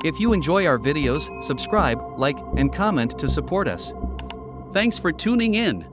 If you enjoy our videos, subscribe, like, and comment to support us. Thanks for tuning in.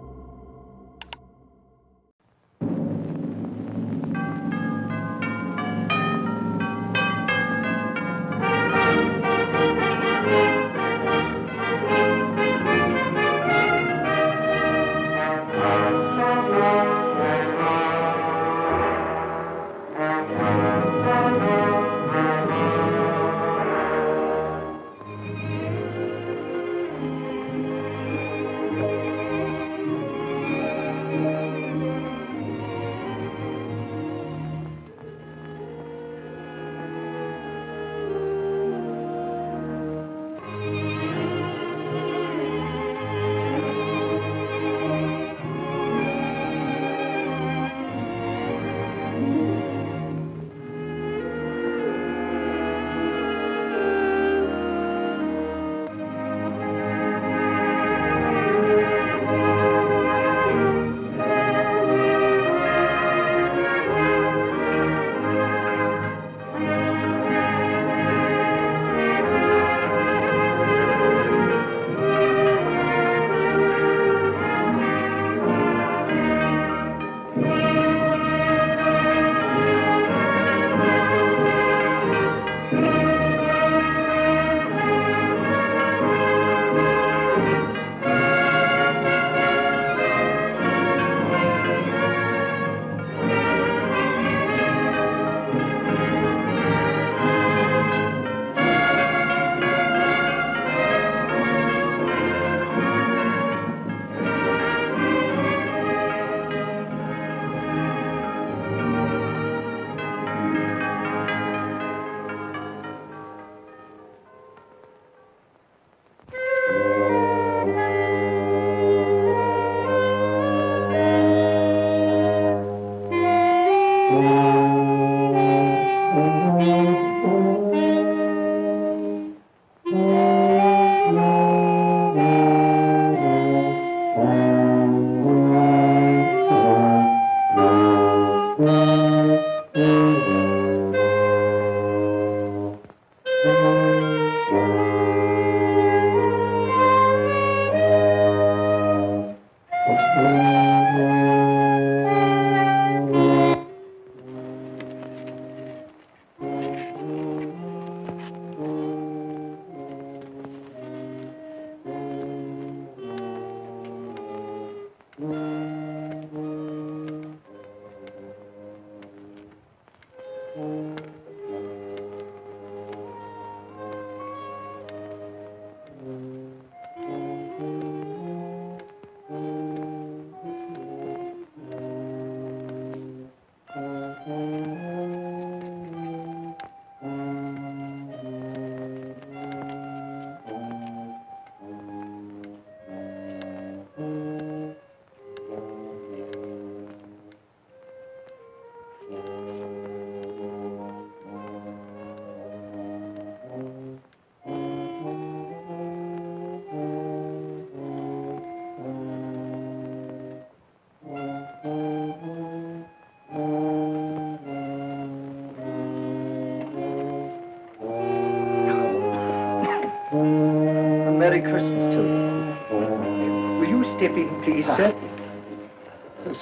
Merry Christmas to you. Will you step in, please, sir?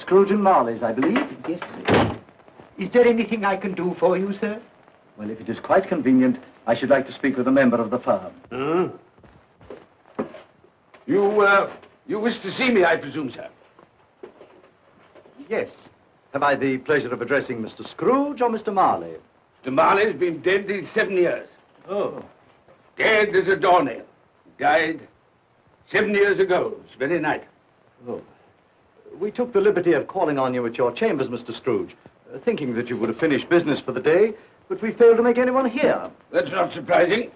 Scrooge and Marley's, I believe. Yes, sir. Is there anything I can do for you, sir? Well, if it is quite convenient, I should like to speak with a member of the firm. You wish to see me, I presume, sir? Yes. Have I the pleasure of addressing Mr. Scrooge or Mr. Marley? Mr. Marley's been dead these 7 years. Oh. Dead as a doornail. Died 7 years ago, this very night. Oh. We took the liberty of calling on you at your chambers, Mr. Scrooge, thinking that you would have finished business for the day, but we failed to make anyone here. That's not surprising.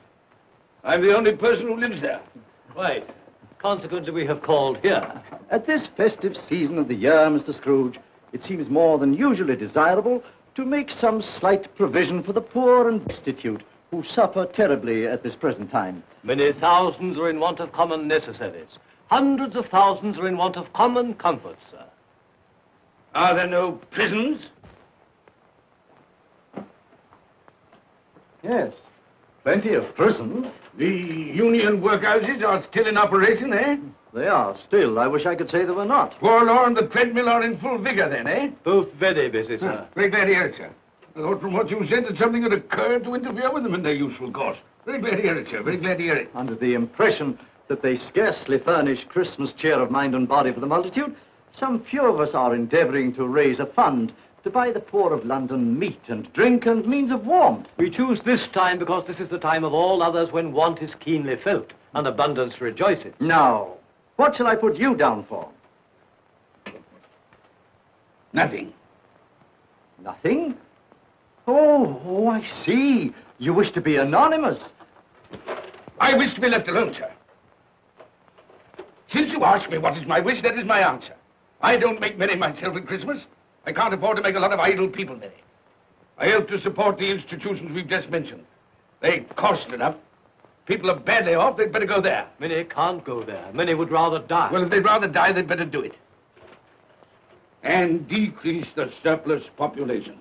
I'm the only person who lives there. Quite. Consequently, we have called here. At this festive season of the year, Mr. Scrooge, it seems more than usually desirable to make some slight provision for the poor and destitute who suffer terribly at this present time. Many thousands are in want of common necessaries. Hundreds of thousands are in want of common comforts, sir. Are there no prisons? Yes. Plenty of prison. The union workhouses are still in operation, eh? They are still. I wish I could say they were not. Forlorn and the treadmill are in full vigor then, eh? Both very busy, sir. Very glad to hear it, sir. I thought from what you said that something had occurred to interfere with them in their useful course. Very glad to hear it, sir. Very glad to hear it. Under the impression that they scarcely furnish Christmas cheer of mind and body for the multitude, some few of us are endeavoring to raise a fund to buy the poor of London meat and drink and means of warmth. We choose this time because this is the time of all others when want is keenly felt and abundance rejoices. Now, what shall I put you down for? Nothing. Nothing? Oh, I see. You wish to be anonymous. I wish to be left alone, sir. Since you ask me what is my wish, that is my answer. I don't make merry myself at Christmas. I can't afford to make a lot of idle people merry. I help to support the institutions we've just mentioned. They cost enough. People are badly off, they'd better go there. Many can't go there. Many would rather die. Well, if they'd rather die, they'd better do it. And decrease the surplus population.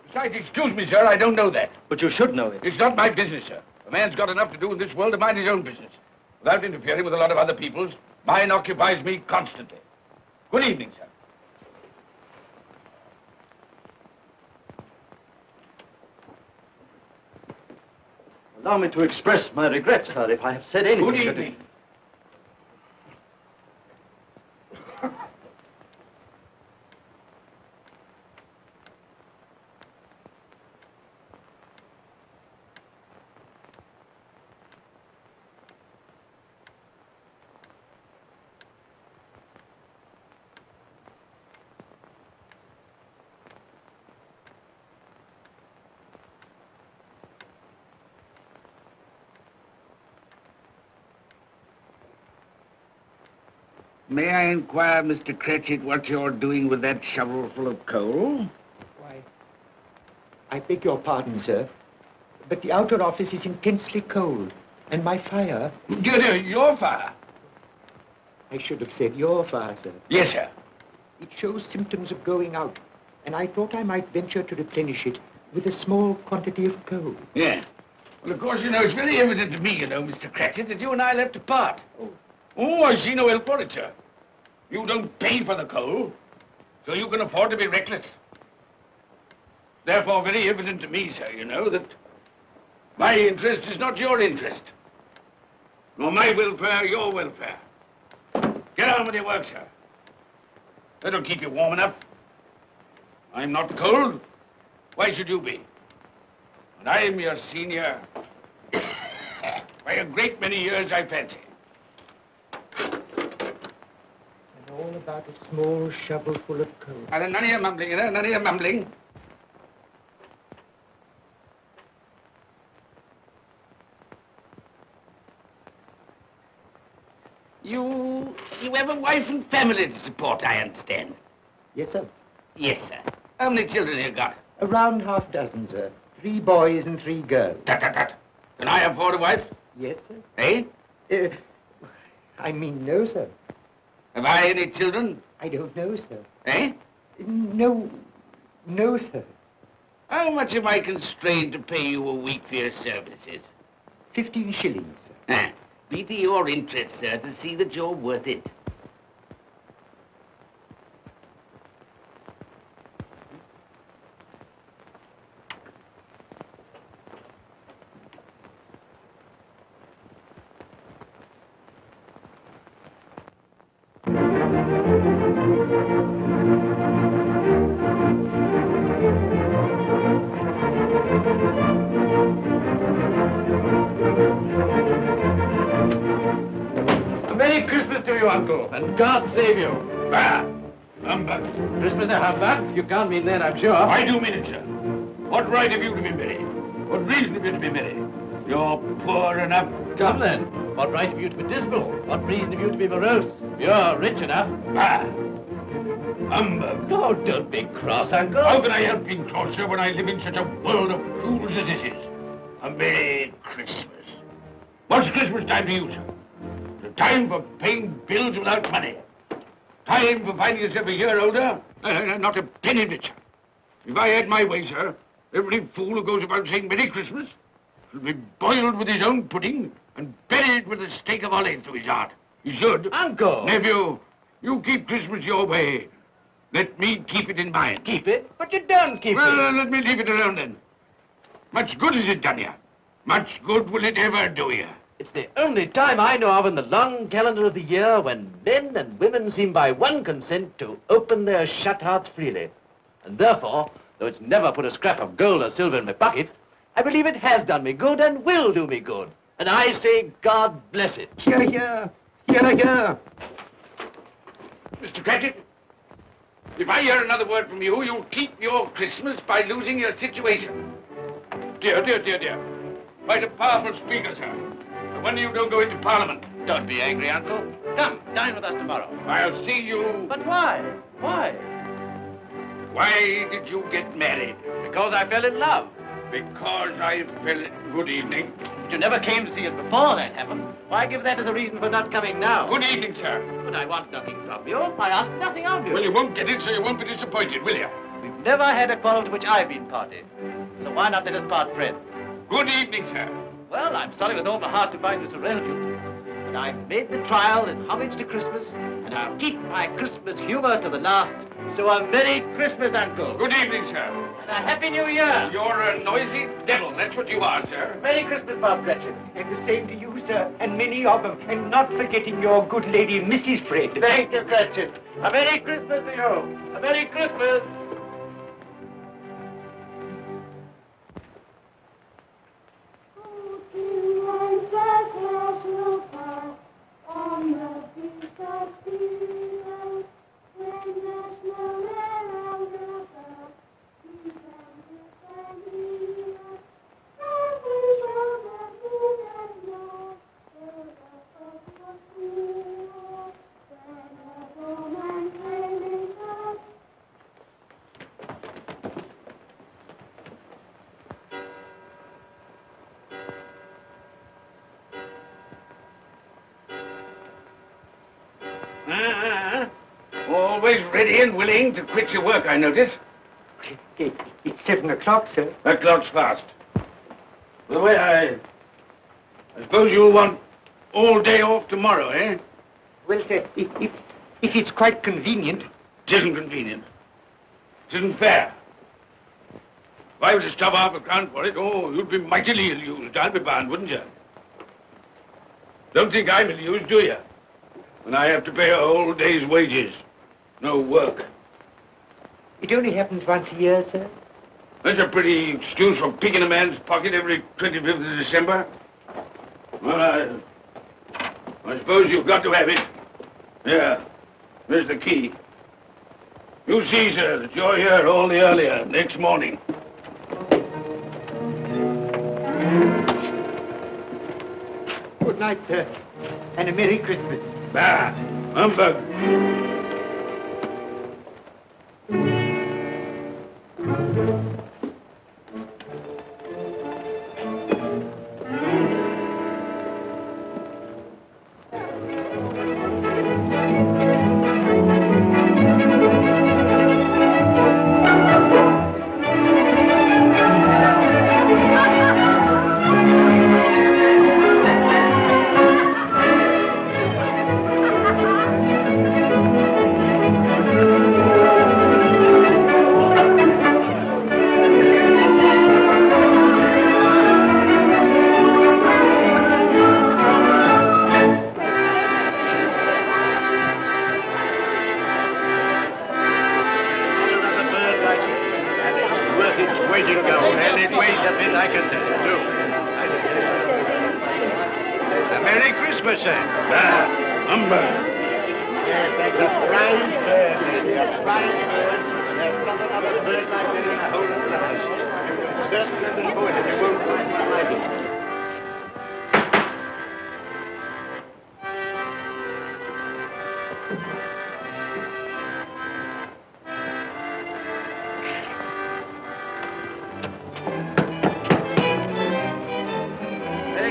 Besides, excuse me, sir, I don't know that. But you should know it. It's not my business, sir. A man's got enough to do in this world to mind his own business. Without interfering with a lot of other people's, mine occupies me constantly. Good evening, sir. Allow me to express my regrets, sir, if I have said anything. Good evening. May I inquire, Mr. Cratchit, what you're doing with that shovel full of coal? Why, I beg your pardon, sir, but the outer office is intensely cold, and my fire... Your fire? I should have said your fire, sir. Yes, sir. It shows symptoms of going out, and I thought I might venture to replenish it with a small quantity of coal. Yeah. Well, of course, it's very evident to me, Mr. Cratchit, that you and I left apart. Oh, I see no help for it, sir. You don't pay for the coal, so you can afford to be reckless. Therefore, very evident to me, sir, that my interest is not your interest. Nor my welfare, your welfare. Get on with your work, sir. That'll keep you warm enough. I'm not cold. Why should you be? And I'm your senior by a great many years, I fancy. All about a small shovel full of coal. None of your mumbling, none of your mumbling. You have a wife and family to support, I understand. Yes, sir. Yes, sir. How many children you got? Around half a dozen, sir. 3 boys and 3 girls. Tut, tut, tut. Can I afford a wife? Yes, sir. Eh? I mean, no, sir. Have I any children? I don't know, sir. Eh? No, sir. How much am I constrained to pay you a week for your services? 15 shillings, sir. Be to your interest, sir, to see that you're worth it. Merry Christmas to you, Uncle, and God save you. Ah, humbug. Christmas a humbug? You can't mean that, I'm sure. I do mean it, sir. What right have you to be merry? What reason have you to be merry? You're poor enough. Come then. What right have you to be dismal? What reason have you to be morose? You're rich enough. Ah, humbug. Oh, don't be cross, Uncle. How can I help being cross, sir, when I live in such a world of fools as this is? A Merry Christmas. What's Christmas time to you, sir? The time for paying bills without money. Time for finding yourself a year older? Not a penny of it, sir. If I had my way, sir, Every fool who goes about saying Merry Christmas should be boiled with his own pudding and buried with a stake of olive through his heart. He should. Uncle! Nephew, you keep Christmas your way. Let me keep it in mine. Keep it? But you don't keep Well, let me leave it alone then. Much good has it done you? Much good will it ever do you? It's the only time I know of in the long calendar of the year when men and women seem by one consent to open their shut hearts freely. And therefore, though it's never put a scrap of gold or silver in my pocket, I believe it has done me good and will do me good. And I say, God bless it. Hear, hear. Hear, hear. Mr. Cratchit, if I hear another word from you, you'll keep your Christmas by losing your situation. Dear, dear, dear, dear. Quite a powerful speaker, sir. No wonder you don't go into Parliament. Don't be angry, Uncle. Come, dine with us tomorrow. I'll see you... But why? Why? Why did you get married? Because I fell in love. Because I fell... Good evening. But you never came to see us before that happened. Why give that as a reason for not coming now? Good evening, sir. But I want nothing from you. I ask nothing of you. Well, you won't get it, so you won't be disappointed, will you? We've never had a quarrel to which I've been party. So why not let us part friends? Good evening, sir. Well, I'm sorry with all my heart to find this a relative. But I've made the trial in homage to Christmas, and I'll keep my Christmas humor to the last. So a Merry Christmas, Uncle. Good evening, sir. And a Happy New Year. You're a noisy devil, that's what you are, sir. Merry Christmas, Bob Cratchit. And the same to you, sir, and many of them. And not forgetting your good lady, Mrs. Fred. Thank you, Cratchit. A Merry Christmas to you. A Merry Christmas. Always ready and willing to quit your work, I notice. It's 7 o'clock, sir. That clock's fast. By the way, I suppose you'll want all day off tomorrow, eh? Well, sir, if it's quite convenient. It isn't convenient. It isn't fair. If I were to stop half a crown for it, oh, you'd be mightily ill-used, I'll be bound, wouldn't you? Don't think I'm ill-used, do you? When I have to pay a whole day's wages. No work. It only happens once a year, sir. That's a pretty excuse for picking a man's pocket every 25th of December. Well, I suppose you've got to have it. Yeah, there's the key. You see, sir, that you're here all the earlier next morning. Good night, sir. And a Merry Christmas. Bah, humbug.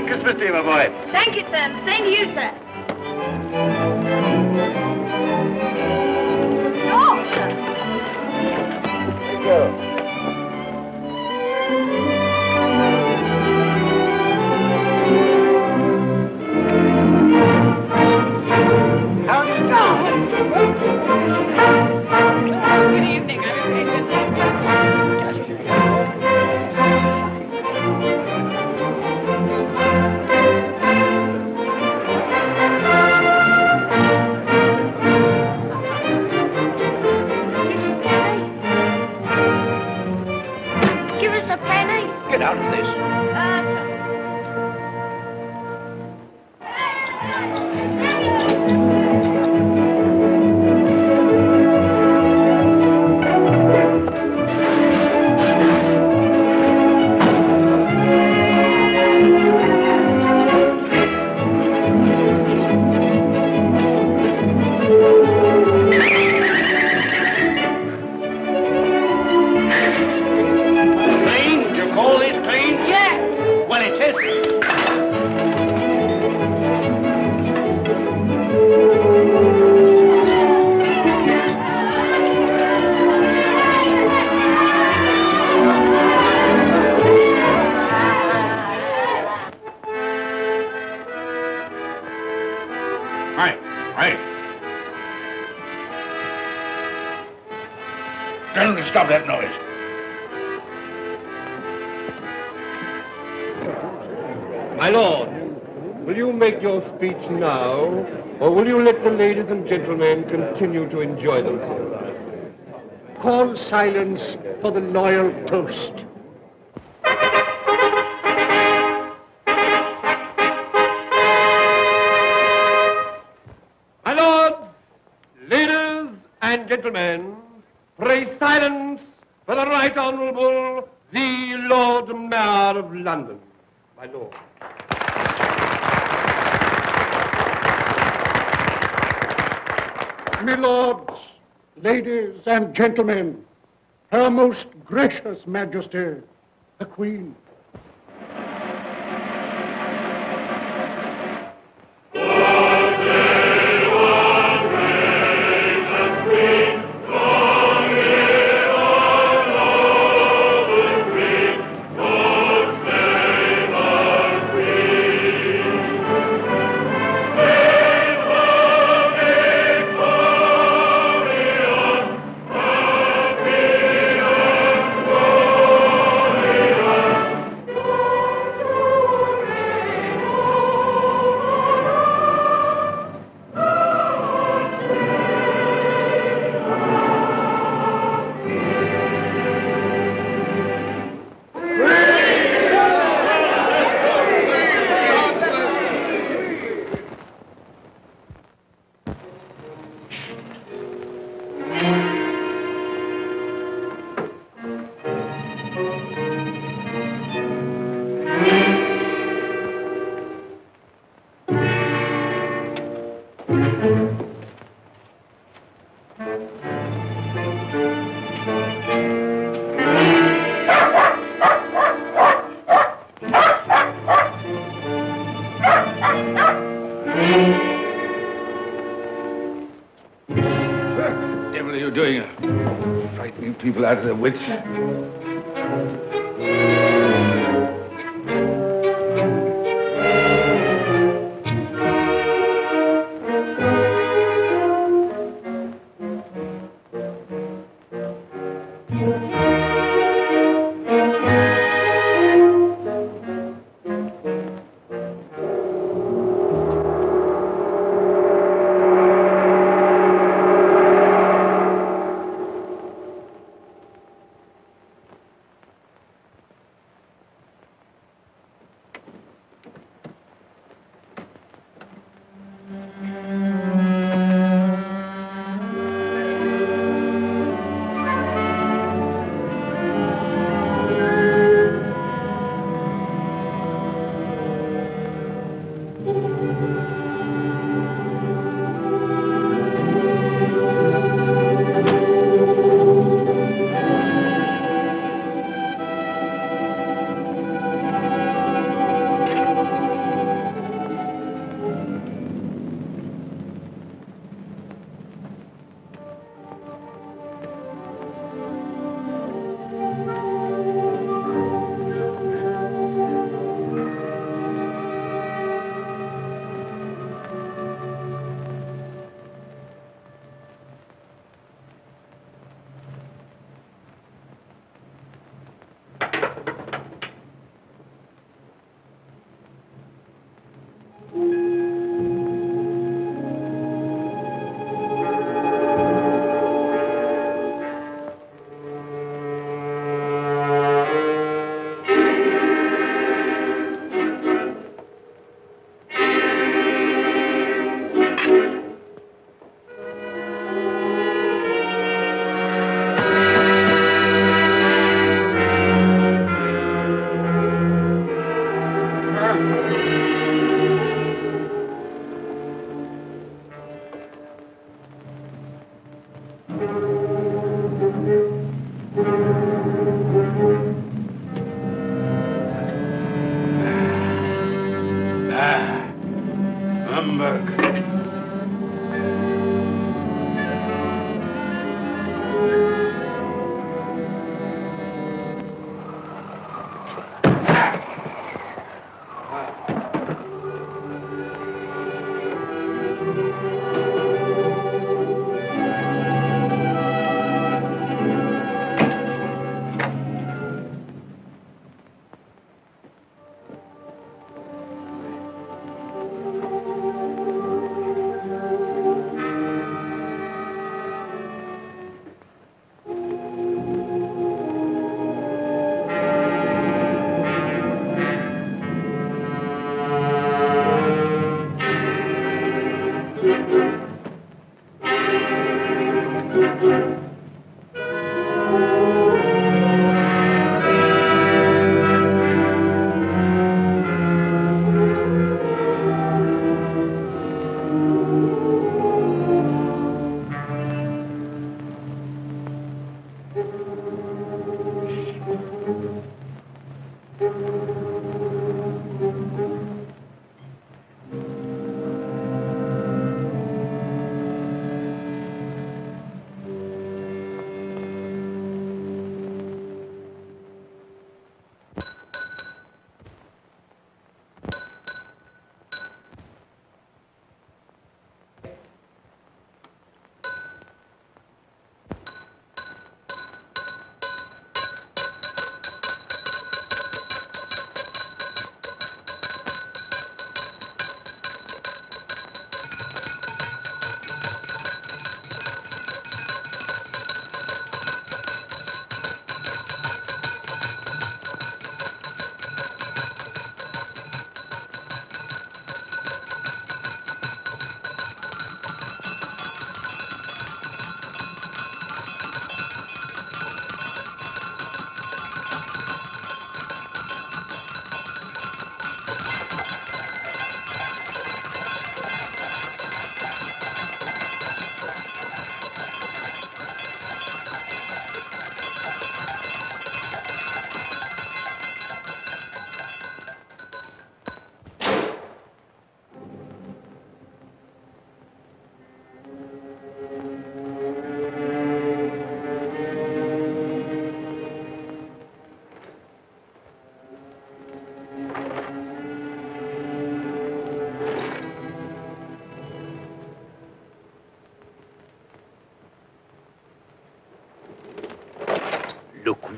Christmas to you, my boy. Thank you, sir. Same to you, sir. Oh, sir. There you go. us a penny? Get out of this. Clean? You call this clean? Yeah. Well, it is. Right. Tell them to stop that noise. My lord, will you make your speech now, or will you let the ladies and gentlemen continue to enjoy themselves? Call silence for the loyal toast. My lords, ladies and gentlemen, pray silence for the Right Honourable the Lord Mayor of London. My lord. My lords, ladies and gentlemen, Her Most Gracious Majesty, the Queen. What the devil are you doing? Frightening people out of their wits.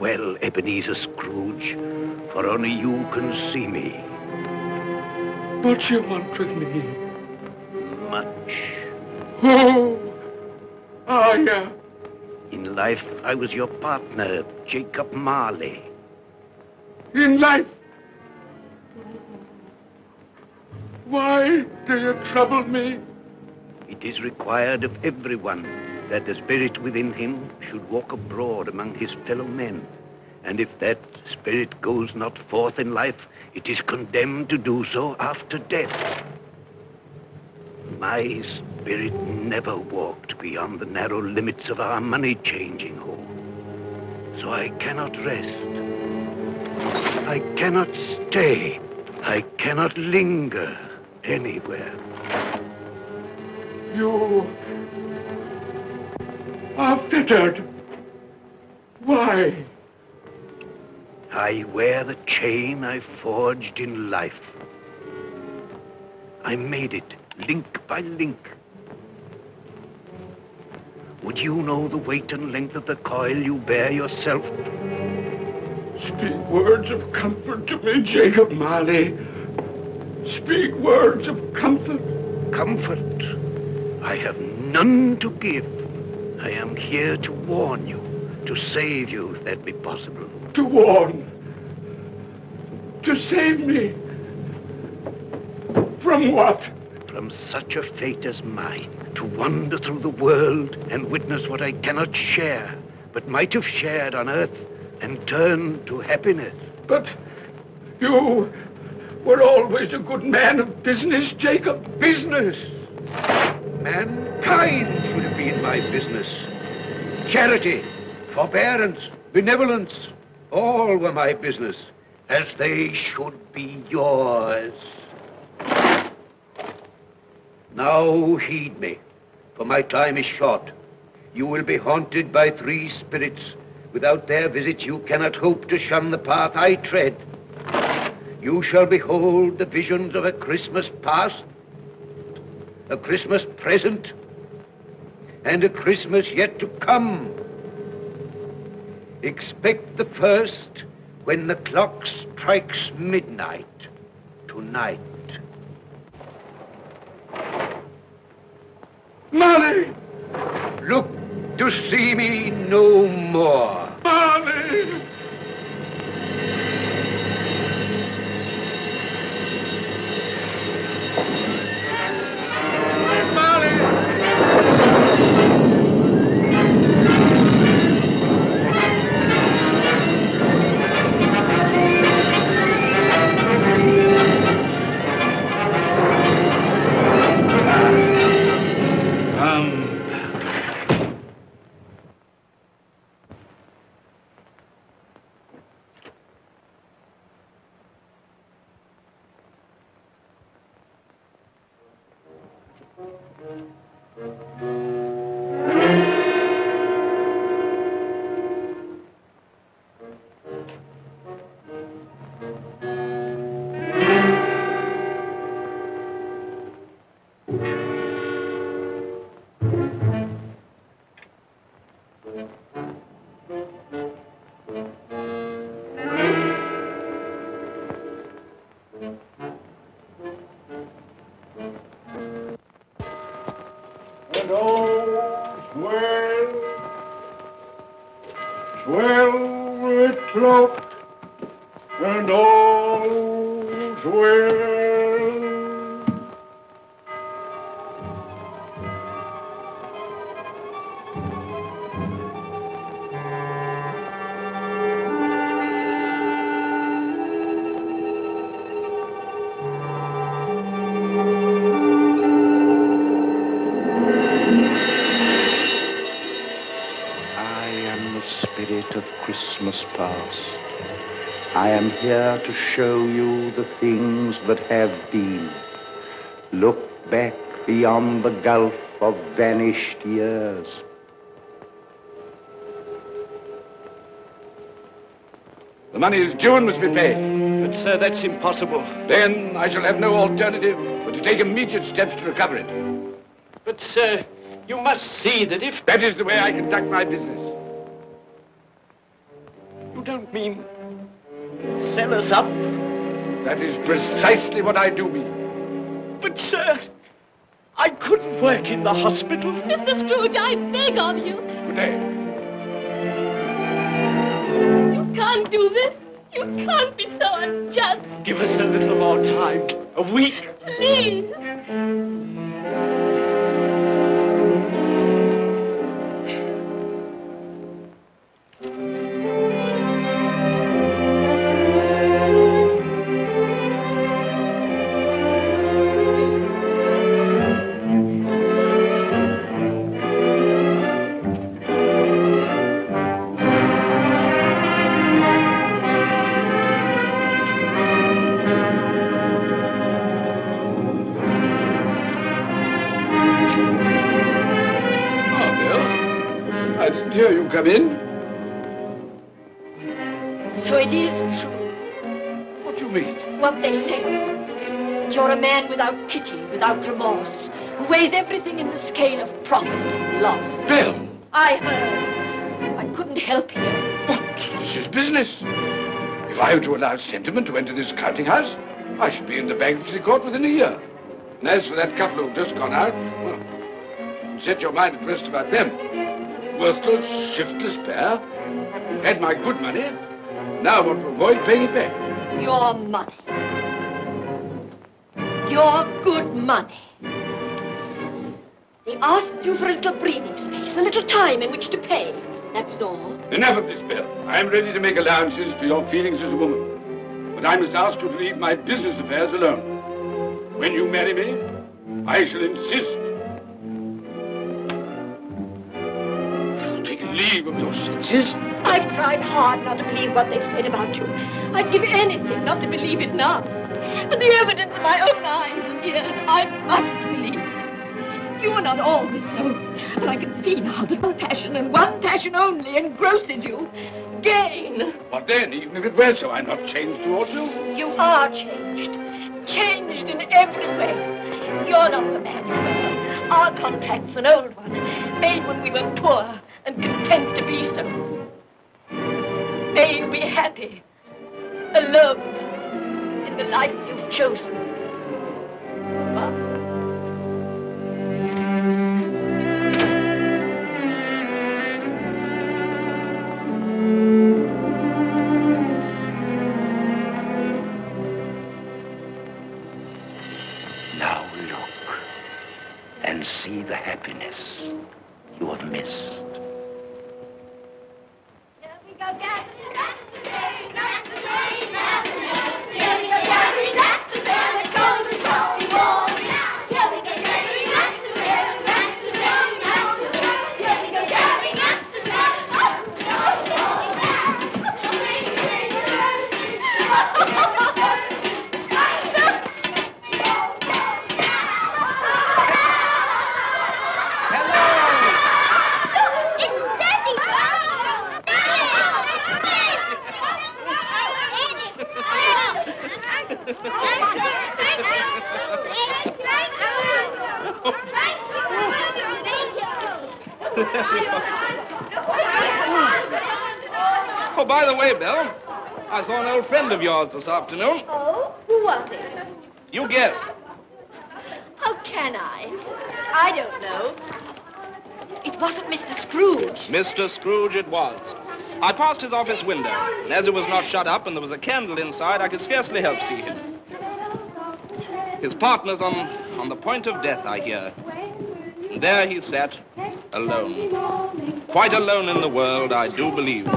well, Ebenezer Scrooge, for only you can see me. What you want with me? Much. Oh, yeah. In life, I was your partner, Jacob Marley. In life. Why do you trouble me? It is required of everyone that the spirit within him should walk abroad among his fellow men. And if that spirit goes not forth in life, it is condemned to do so after death. My spirit never walked beyond the narrow limits of our money-changing hall. So I cannot rest. I cannot stay. I cannot linger anywhere. You are fettered. Why? I wear the chain I forged in life. I made it link by link. Would you know the weight and length of the coil you bear yourself? Speak words of comfort to me, Jacob Marley. Speak words of comfort. Comfort? I have none to give. I am here to warn you, to save you if that be possible. To warn. To save me. From what? From such a fate as mine, to wander through the world and witness what I cannot share, but might have shared on earth and turn to happiness. But you were always a good man of business, Jacob. Business? Mankind should have been my business. Charity, forbearance, benevolence, all were my business, as they should be yours. Now heed me, for my time is short. You will be haunted by 3 spirits. Without their visits, you cannot hope to shun the path I tread. You shall behold the visions of a Christmas past, a Christmas present, and a Christmas yet to come. Expect the first when the clock strikes midnight tonight. Marley! Look to see me no more. Marley! And all's well with cloak, and all's well. Spirit of Christmas past, I am here to show you the things that have been. Look back beyond the gulf of vanished years. The money is due and must be paid. But, sir, that's impossible. Then I shall have no alternative but to take immediate steps to recover it. But, sir, you must see that if... That is the way I conduct my business. You don't mean... Sell us up? That is precisely what I do mean. But, sir, I couldn't work in the hospital. Mr. Scrooge, I beg of you. Good day. You can't do this. You can't be so unjust. Give us a little more time. A week. Please. I didn't hear you come in. So it is true, What do you mean? what they say. That you're a man without pity, without remorse, who weighs everything in the scale of profit and loss. Bill! I heard. I couldn't help you. But this is business. If I were to allow sentiment to enter this counting house, I should be in the bankruptcy court within a year. And as for that couple who've just gone out, well, set your mind at rest about them. Worthless, shiftless pair. Had my good money. Now want to avoid paying it back. Your money. Your good money. They asked you for a little breathing space, a little time in which to pay. That was all. Enough of this, Bill. I am ready to make allowances for your feelings as a woman. But I must ask you to leave my business affairs alone. When you marry me, I shall insist. Take leave of your senses. I've tried hard not to believe what they've said about you. I'd give anything not to believe it now. But the evidence of my own eyes and ears, I must believe. You are not always so. But I can see now that one passion and one passion only engrosses you. Gain. What then? Even if it were so, I'm not changed towards you. You are changed. Changed in every way. You're not the man you were. Our contract's an old one, made when we were poor and content to be so. May you be happy, alone, in the life you've chosen. Goodbye. Now look and see the happiness you have missed. Here we go, Daddy. That's the day, that's the day, that's the day. Here we go, Daddy. That's the day, the golden show ball. Here we go, Daddy. That's the day, that's the day, that's the day. Here we go, Daddy. That's the day, that's the Oh, by the way, Bill, I saw an old friend of yours this afternoon. Oh, who was it? You guess. How can I? I don't know. It wasn't Mr. Scrooge. Mr. Scrooge it was. I passed his office window, and as it was not shut up and there was a candle inside, I could scarcely help see him. His partner's on the point of death, I hear. And there he sat, alone. Quite alone in the world, I do believe.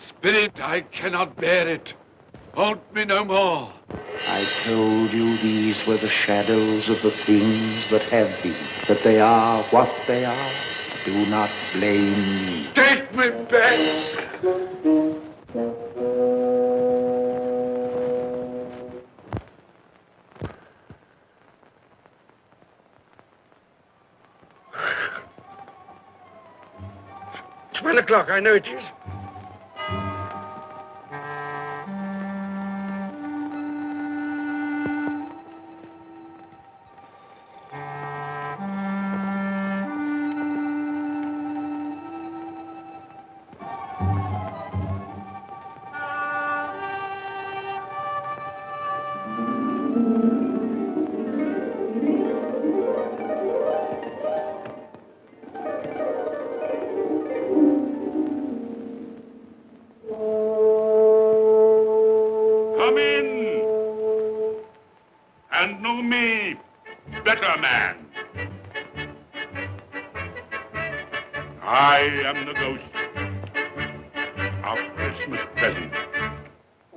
Spirit, I cannot bear it. Haunt me no more. I told you these were the shadows of the things that have been, that they are what they are. Do not blame me. Take me back. It's 1 o'clock, I know it is. Come in and know me, better man. I am the ghost of Christmas present.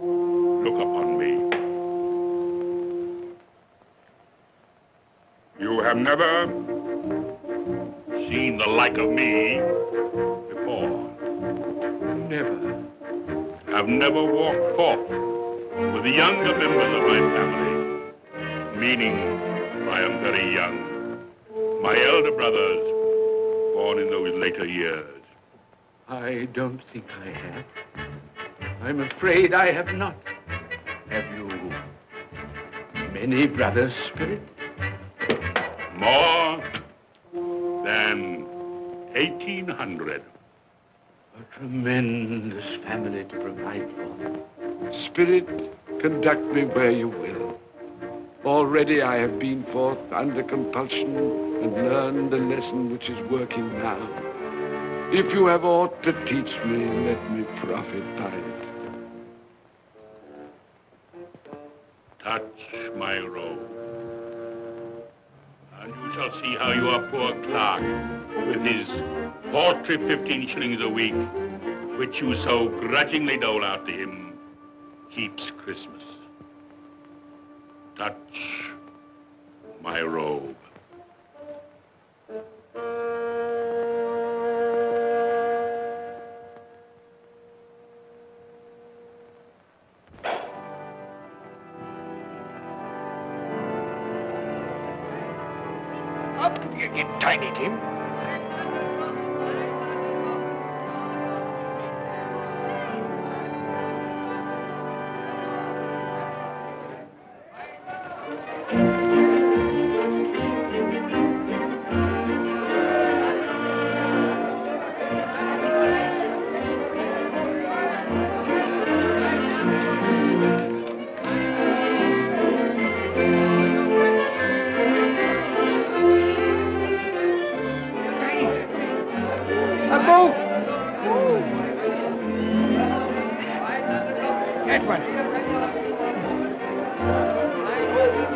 Look upon me. You have never seen the like of me before. Never. Have never walked forth with the younger members of my family, meaning I am very young. My elder brothers, born in those later years. I don't think I have. I'm afraid I have not. Have you many brothers, Spirit? More than 1,800. A tremendous family to provide for. Spirit, conduct me where you will. Already I have been forth under compulsion and learned the lesson which is working now. If you have aught to teach me, let me profit by it. Touch my robe, and you shall see how your poor clerk, with his paltry 15 shillings a week, which you so grudgingly dole out to him, keeps Christmas. Touch my robe. Up you get, Tiny Tim. That one.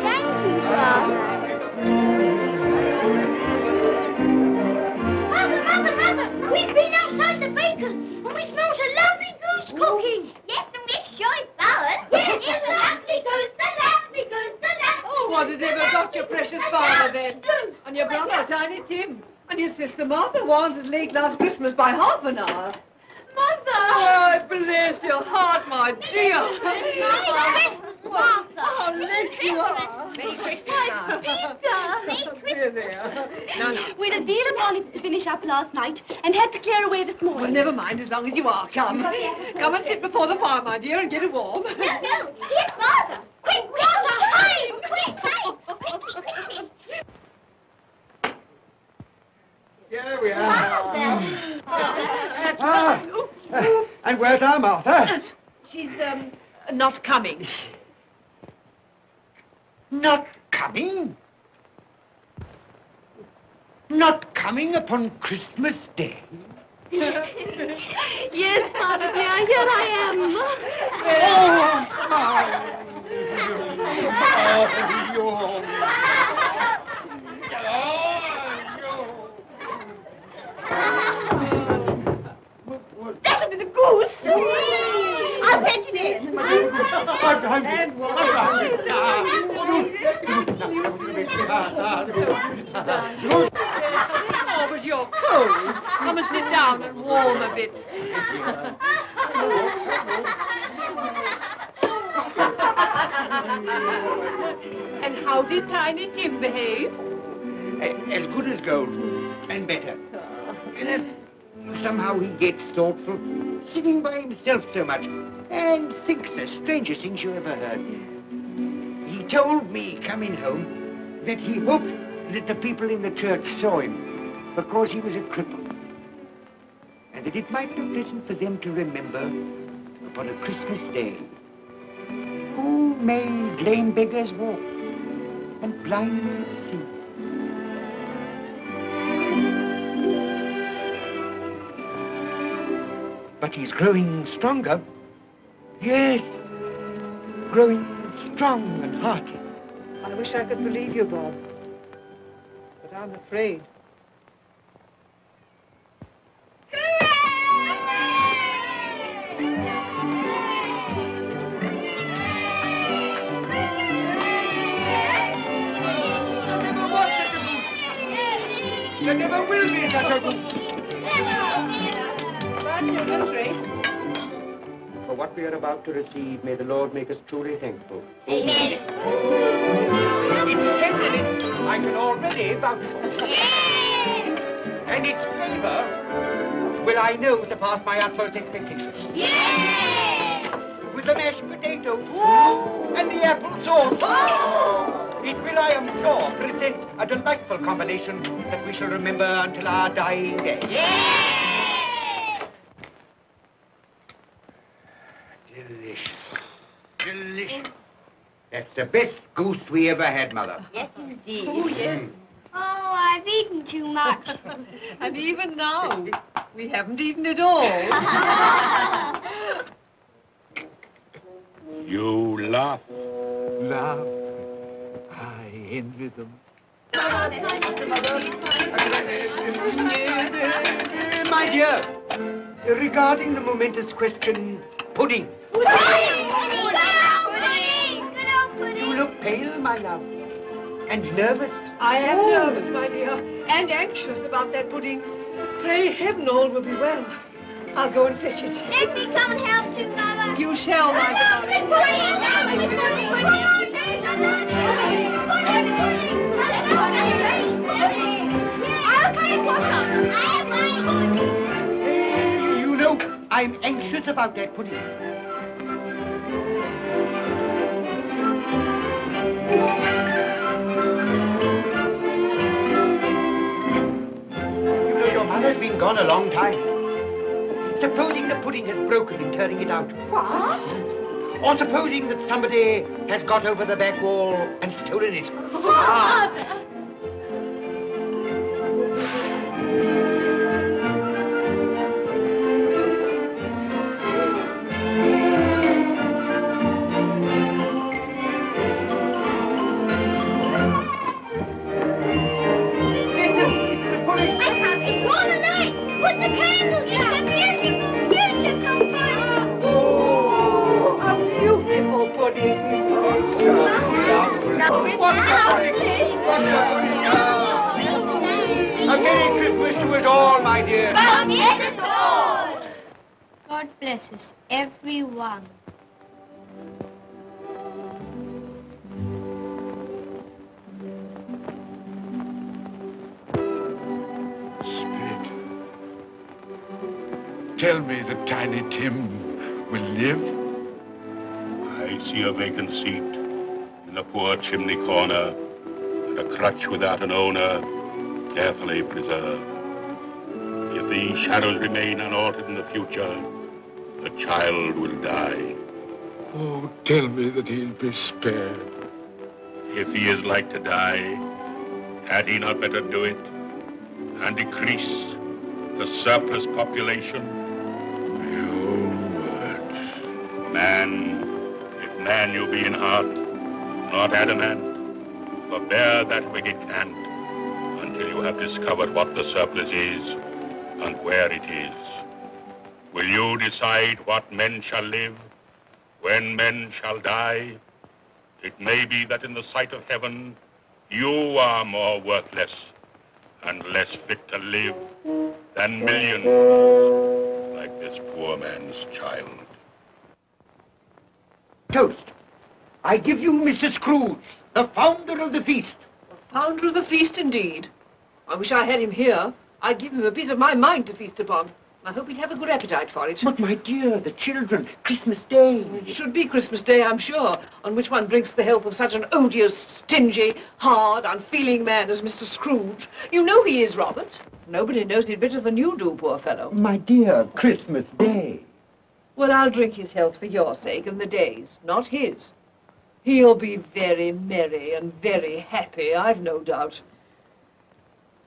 Thank you, Father. Mother, we've been outside the baker's and we smelled a lovely goose cooking. Yes, and we're sure it's ours. Yes, it's a lovely goose, a lovely goose, a lovely Oh, what has ever got your precious father then? And your brother, Tiny Tim? And your sister Martha was as late last Christmas by half an hour. Mother! Oh, bless your heart, my dear. Merry Christmas, Martha. How late you are. Merry Christmas, Peter. Here, there. No. We'd a deal of morning to finish up last night and had to clear away this morning. Well, never mind, as long as you are come. Come and sit before the fire, my dear, and get it warm. No, here's Martha. Quick, Martha, hide, quick. Here we are. Martha. And where's our Martha? She's, not coming. Not coming? Not coming upon Christmas Day? Yes, Father dear, here I am. That'll be the goose. I'll fetch it in. Oh, but you're cold. Come and sit down and warm a bit. And how did Tiny Tim behave? As good as gold, and better. Somehow he gets thoughtful, sitting by himself so much, and thinks the strangest things you ever heard. He told me, coming home, that he hoped that the people in the church saw him, because he was a cripple. And that it might be pleasant for them to remember, upon a Christmas day, who made lame beggars walk, and blind see. But he's growing stronger. Yes, growing strong and hearty. I wish I could believe you, Bob. But I'm afraid. There never will be such a goose. For what we are about to receive, may the Lord make us truly thankful. Amen. Its tenderness I can already vouch for. And its flavor will I know surpass my utmost expectations. With the mashed potato and the apple sauce. It will, I am sure, present a delightful combination that we shall remember until our dying day. Delicious. Delicious. That's the best goose we ever had, Mother. Yes, indeed. Oh, yes. Oh, I've eaten too much. And even now, we haven't eaten it all. You laugh. Love. I envy them. My dear, regarding the momentous question, pudding. Good pudding. You look pale, my love, and nervous. I am nervous, my dear, and anxious about that pudding. Pray heaven all will be well. I'll go and fetch it. Let me come and help too, Mother. You shall, my darling. You know, I'm anxious about that pudding. You know, your mother's been gone a long time. Supposing the pudding has broken in turning it out. What? Or supposing that somebody has got over the back wall and stolen it. Father! A Merry Christmas to us all, my dear. God bless us, everyone. Spirit, tell me that Tiny Tim will live. I see a vacant seat in the poor chimney corner, and a crutch without an owner, carefully preserved. If these shadows remain unaltered in the future, the child will die. Oh, tell me that he'll be spared. If he is like to die, had he not better do it and decrease the surplus population? Your words. Man, if man you be in heart, not adamant, forbear that wicked cant until you have discovered what the surplus is and where it is. Will you decide what men shall live, when men shall die? It may be that in the sight of heaven, you are more worthless and less fit to live than millions like this poor man's child. Toast. I give you Mr. Scrooge, the founder of the feast. The founder of the feast, indeed. I wish I had him here. I'd give him a piece of my mind to feast upon. I hope he'd have a good appetite for it. But, my dear, the children, Christmas Day. It should be Christmas Day, I'm sure, on which one drinks the health of such an odious, stingy, hard, unfeeling man as Mr. Scrooge. You know he is, Robert. Nobody knows it better than you do, poor fellow. My dear, Christmas Day. Well, I'll drink his health for your sake and the day's, not his. He'll be very merry and very happy, I've no doubt.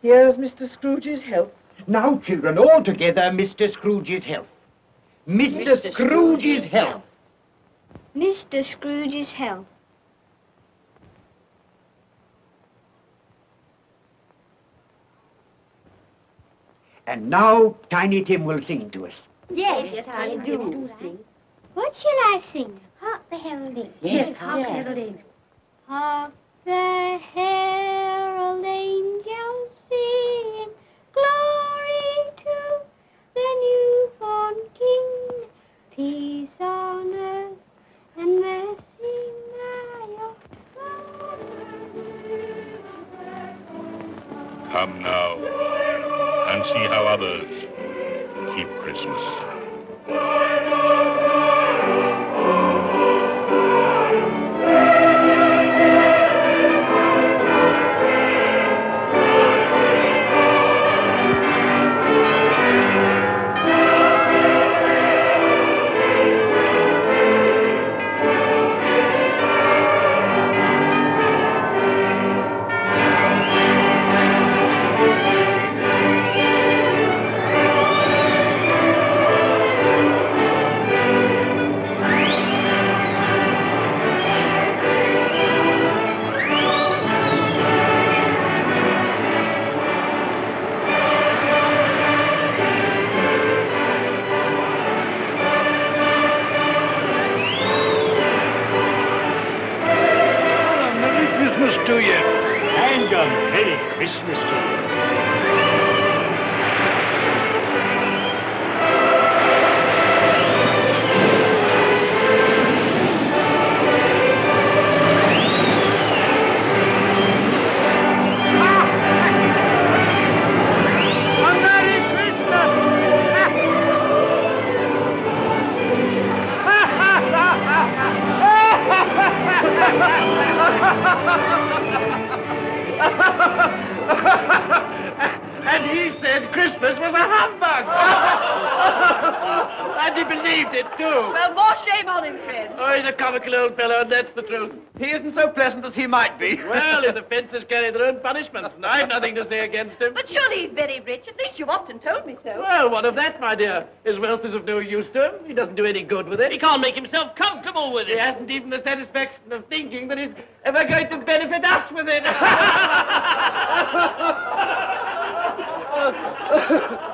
Here's Mr. Scrooge's health. Now, children, all together, Mr. Scrooge's health. Mr. Scrooge's health. Mr. Scrooge's health. And now Tiny Tim will sing to us. Yes, I do. What shall I sing? Hark the heralding. Yes, hark the heralding. Hark the herald angels sing, glory to the newborn King, peace on earth and mercy nigh of God. Come now and see how others keep Christmas. To you. And a Merry Christmas to you. And he said Christmas was a humbug. And he believed it, too. Well, more shame on him, friend. Oh, he's a comical old fellow, and that's the truth. He isn't so pleasant as he might be. Well, his offences carry their own punishments, and I've nothing to say against him. But surely he's very rich. At least you've often told me so. Well, what of that, my dear? His wealth is of no use to him. He doesn't do any good with it. He can't make himself comfortable with He it. hasn't even the satisfaction of thinking that he's ever going to benefit us with it.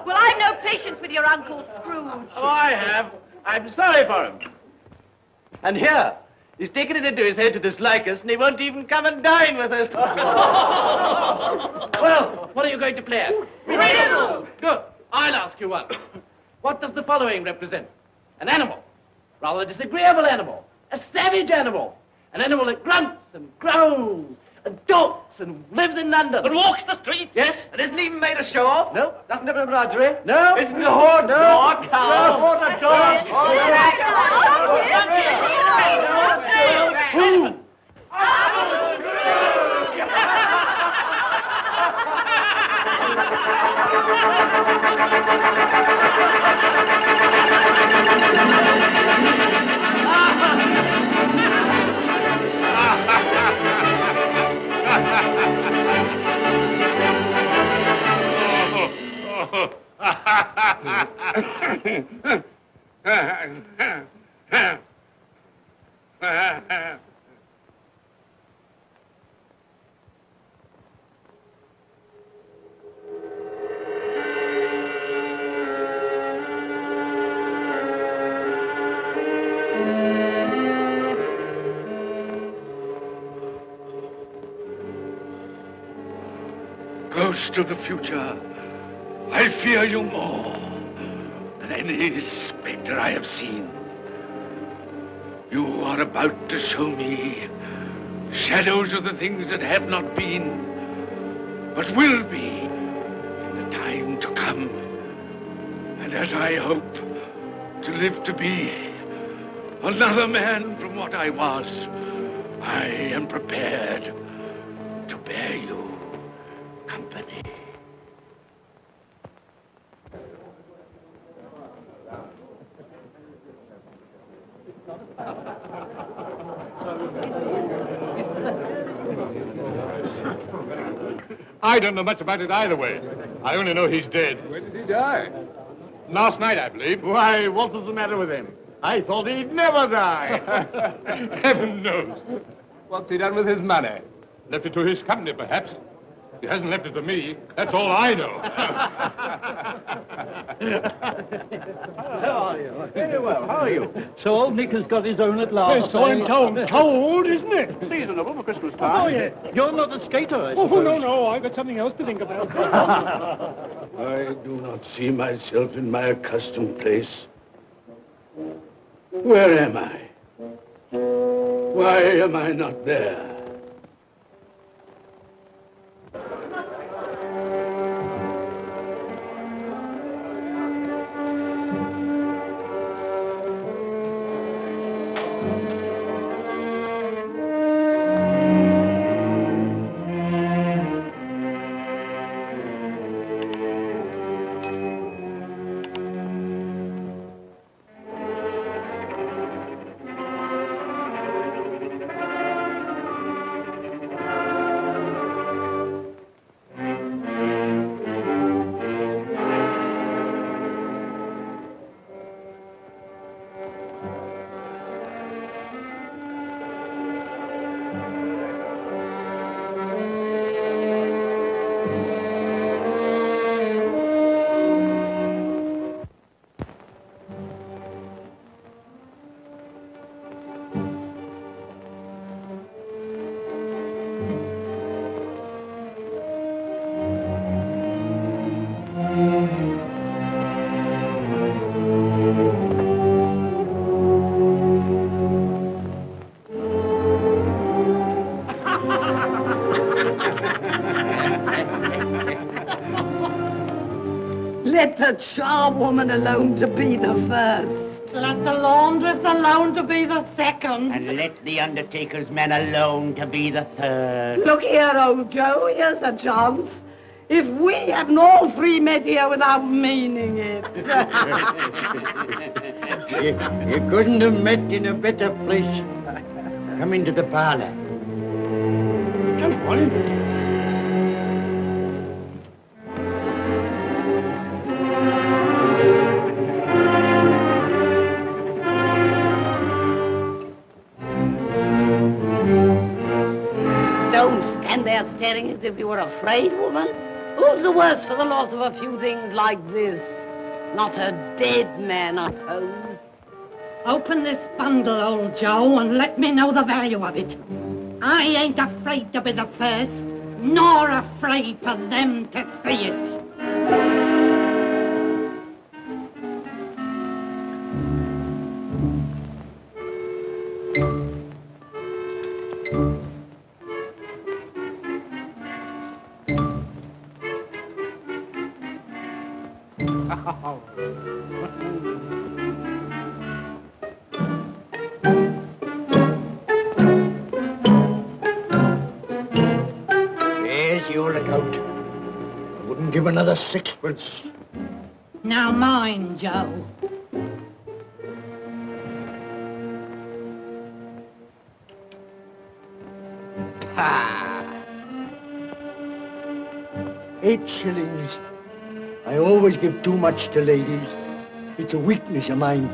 Well, I've no patience with your Uncle Scrooge. Oh, I have. I'm sorry for him. And here, he's taken it into his head to dislike us, and he won't even come and dine with us. Well, what are you going to play at? Riddles! Good. I'll ask you one. What does the following represent? An animal. Rather a disagreeable animal. A savage animal. An animal that grunts and growls and talks and lives in London. And walks the streets. Yes. And isn't even made a show of. No. Doesn't have a menagerie. No. Isn't a horse. No. Nor cow. No, not a dog. Who? Ghost of the future, I fear you more than any spectre I have seen. You are about to show me shadows of the things that have not been, but will be in the time to come. And as I hope to live to be another man from what I was, I am prepared to bear you company. I don't know much about it either way. I only know he's dead. When did he die? Last night, I believe. Why, what was the matter with him? I thought he'd never die. Heaven knows. What's he done with his money? Left it to his company, perhaps. He hasn't left it to me. That's all I know. How are you? Very well. How are you? So old Nick has got his own at last. Yes, so I'm told. Told, isn't it? Seasonable for Christmas time. Oh, yeah. You're not a skater, I suppose. Oh, no. I've got something else to think about. I do not see myself in my accustomed place. Where am I? Why am I not there? Let the charwoman alone to be the first. Let the laundress alone to be the second. And let the undertaker's man alone to be the third. Look here, old Joe, here's a chance. If we hadn't all three met here without meaning it. You couldn't have met in a better place. Come into the parlor. Come on. Don't stand there staring as if you were afraid, woman. Who's the worse for the loss of a few things like this? Not a dead man, I hope. Open this bundle, old Joe, and let me know the value of it. I ain't afraid to be the first, nor afraid for them to see it. There's your account. I wouldn't give another sixpence. Now mind, Joe. Ah. 8 shillings. I always give too much to ladies. It's a weakness of mine.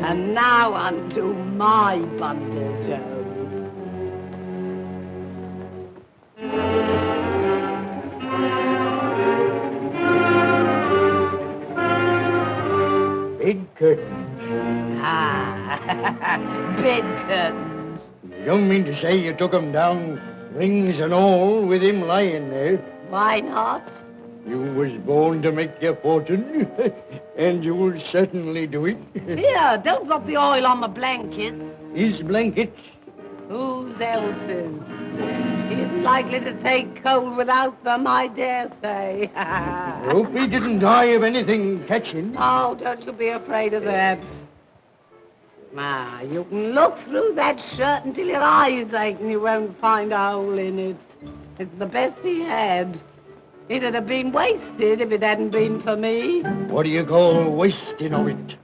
And now unto my bundle, Joe. Bed curtains. Ah, bed curtains. You don't mean to say you took 'em down, rings and all, with him lying there? Why not? You was born to make your fortune, and you'll certainly do it. Here, don't drop the oil on my blankets. His blankets? Whose else's? He isn't likely to take cold without them, I dare say. Hope he didn't die of anything catching. Oh, don't you be afraid of that. Ah, you can look through that shirt until your eyes ache and you won't find a hole in it. It's the best he had. It'd have been wasted if it hadn't been for me. What do you call wasting of it?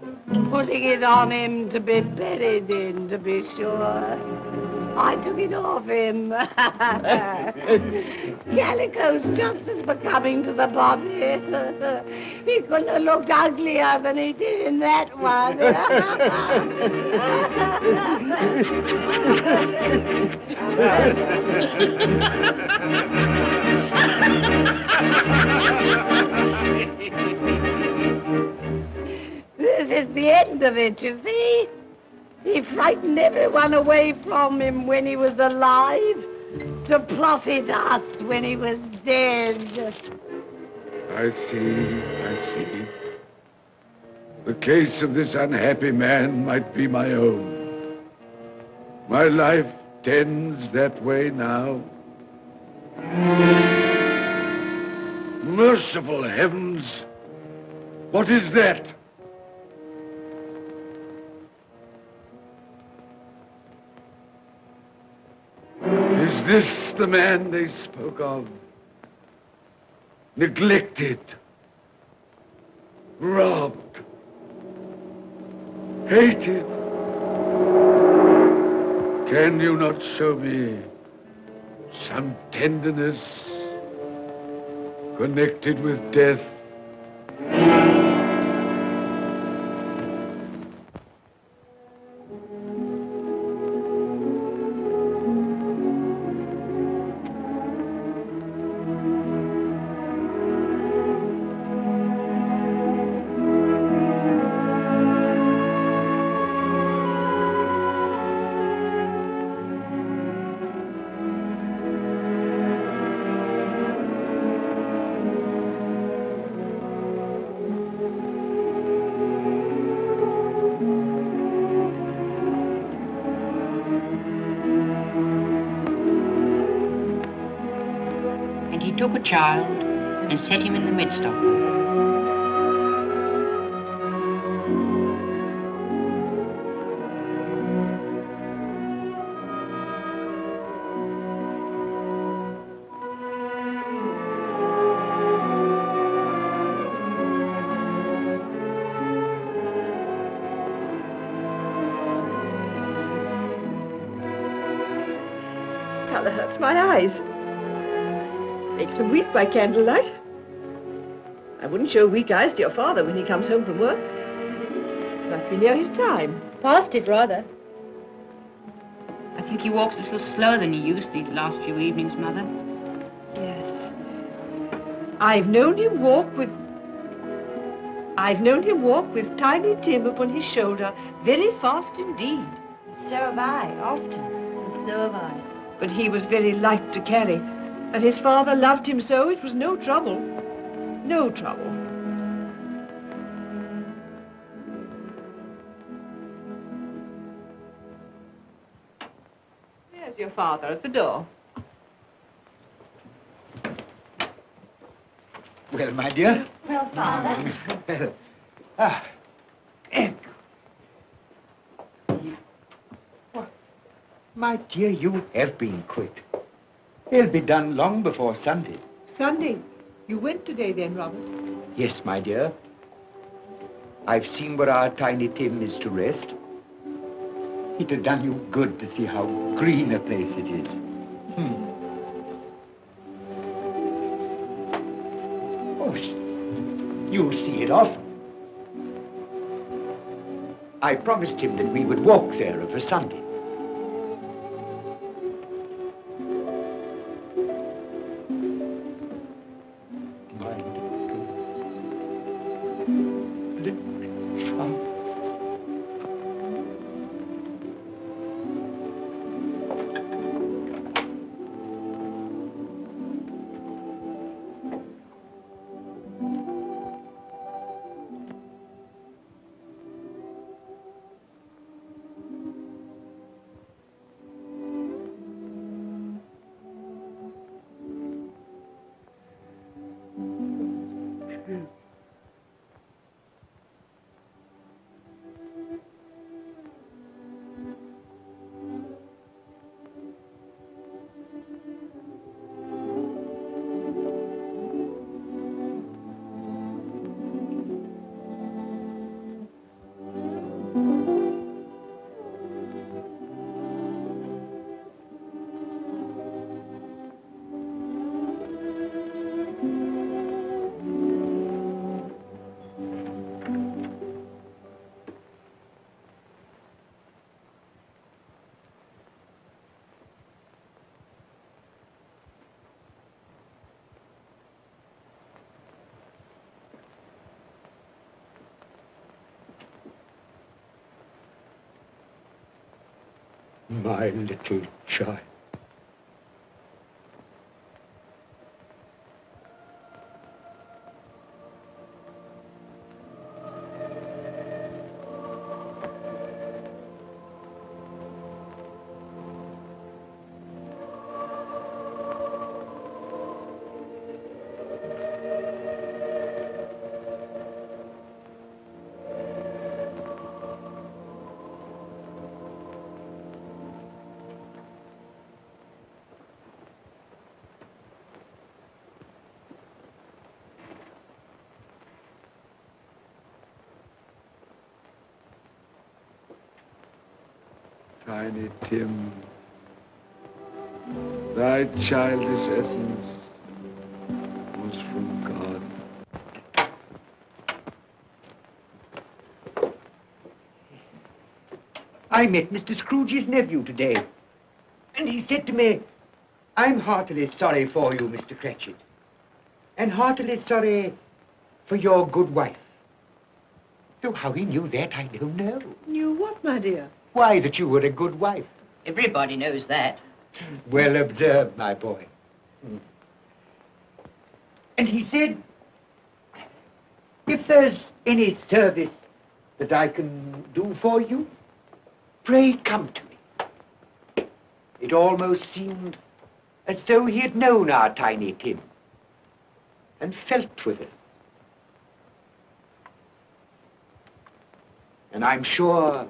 Putting it on him to be buried in, to be sure. I took it off him. Calico's just as becoming to the body. He couldn't have looked uglier than he did in that one. This is the end of it, you see. He frightened everyone away from him when he was alive, to profit us when he was dead. I see. The case of this unhappy man might be my own. My life tends that way now. Merciful heavens! What is that? Is this the man they spoke of? Neglected, robbed, hated. Can you not show me some tenderness connected with death? Took a child and set him in the midst of them. Colour hurts my eyes. Makes me weep by candlelight. I wouldn't show weak eyes to your father when he comes home from work. Must be near his time. Past it, rather. I think he walks a little slower than he used these last few evenings, Mother. Yes. I've known him walk with Tiny Tim upon his shoulder, very fast indeed. So have I, often. And so have I. But he was very light to carry. And his father loved him so it was no trouble. No trouble. There's your father at the door. Well, my dear. Well, Father. Well, my dear, you have been quick. They'll be done long before Sunday. Sunday? You went today then, Robert? Yes, my dear. I've seen where our Tiny Tim is to rest. It'll done you good to see how green a place it is. Oh, you'll see it often. I promised him that we would walk there of a Sunday. My little child. Tiny Tim, thy childish essence was from God. I met Mr. Scrooge's nephew today, and he said to me, I'm heartily sorry for you, Mr. Cratchit, and heartily sorry for your good wife. Though how he knew that, I don't know. Knew what, my dear? Why, that you were a good wife. Everybody knows that. Well observed, my boy. And he said, if there's any service that I can do for you, pray come to me. It almost seemed as though he had known our Tiny Tim and felt with us. And I'm sure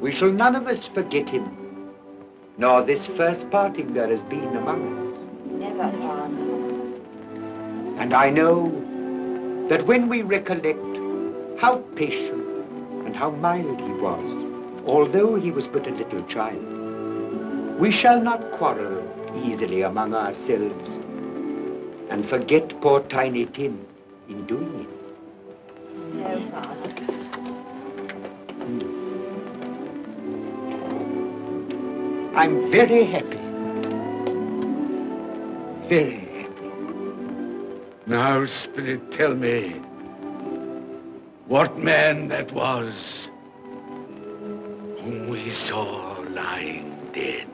we shall none of us forget him, nor this first parting there has been among us. Never, Father. And I know that when we recollect how patient and how mild he was, although he was but a little child, we shall not quarrel easily among ourselves and forget poor Tiny Tim in doing it. No, Father. I'm very happy. Very happy. Now, Spirit, tell me what man that was whom we saw lying dead.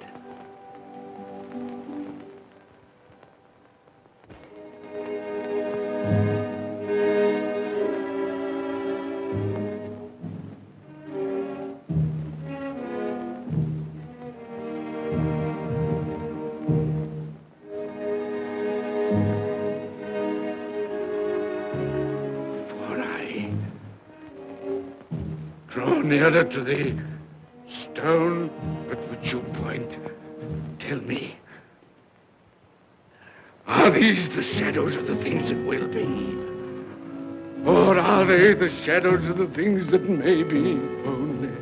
Nearer to the stone at which you point. Tell me, are these the shadows of the things that will be? Or are they the shadows of the things that may be only?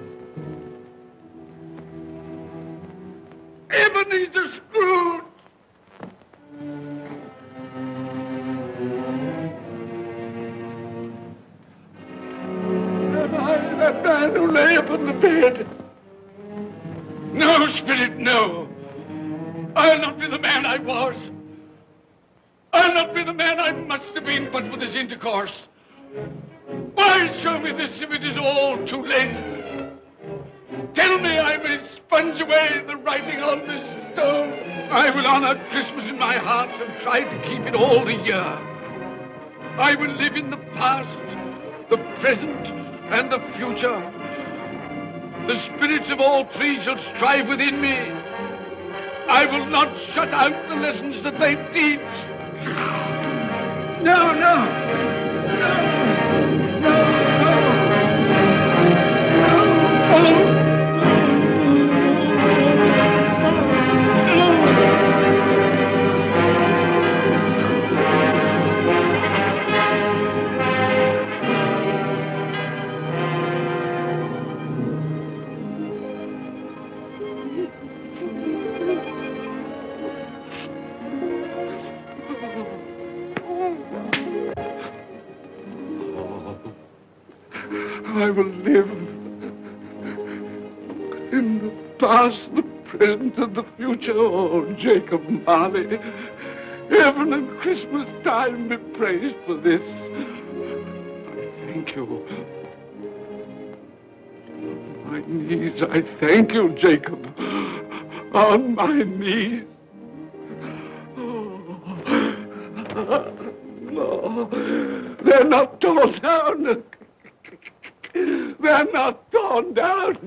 Ebenezer Scrooge! That man who lay upon the bed. No, Spirit, no. I'll not be the man I was. I'll not be the man I must have been but for this intercourse. Why show me this if it is all too late? Tell me I may sponge away the writing on this stone. I will honor Christmas in my heart and try to keep it all the year. I will live in the past, the present, and the future. The spirits of all three shall strive within me. I will not shut out the lessons that they teach. No, no. No, no, no. No. I will live in the past, the present, and the future. Oh, Jacob Marley, heaven and Christmas time be praised for this. I thank you. my knees, I thank you, Jacob. On my knees. No, they're not torn down. They're not torn down.